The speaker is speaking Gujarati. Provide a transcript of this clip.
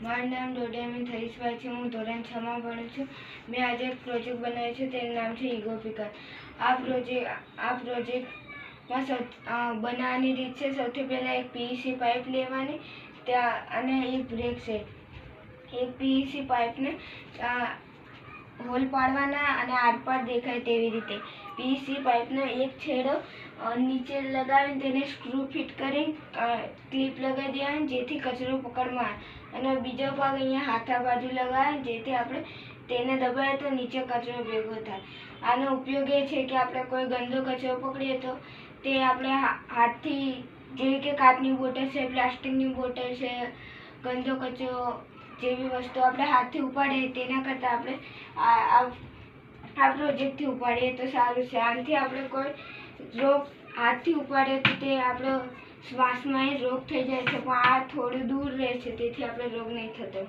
મારું નામ ડોડિયામીન થરીશભાઈ છે. હું ધોરણ 6 માં ભણું છું. મેં આજે એક પ્રોજેક્ટ બનાવ્યો છે. તેનું નામ છે ઈગો પિકર. આ પ્રોજેક્ટમાં બનાવવાની રીત છે. સૌથી પહેલાં એક પીવીસી પાઇપ લેવાની અને એક બ્રેક સેટ. એક પીવીસી પાઇપને હોલ પાડવાના અને આરપાર દેખાય તેવી રીતે. પીવીસી પાઇપનો એક છેડો નીચે લગાવીને તેને સ્ક્રૂ ફિટ કરી ક્લિપ લગાવી દેવાની, જેથી કચરો પકડમાં આવે. અને બીજો ભાગ અહીંયા હાથા બાજુ લગાવે, જેથી આપણે તેને દબાવીએ તો નીચે કચરો ભેગો થાય. આનો ઉપયોગ એ છે કે આપણે કોઈ ગંદો કચરો પકડીએ તો તે આપણે હાથથી, જેવી કે કાચની બોટલ છે, પ્લાસ્ટિકની બોટલ છે, ગંદો કચરો જેવી વસ્તુ આપણે હાથથી ઉપાડીએ તેના કરતાં આપણે આ પ્રોજેક્ટથી ઉપાડીએ તો સારું છે. આનાથી આપણે કોઈ રોગ હાથથી ઉપાડીએ તો તે આપણો શ્વાસમાં રોગ થઈ જાય છે, પણ આ થોડું દૂર રહે છે, તેથી આપણે રોગ નહીં થતો.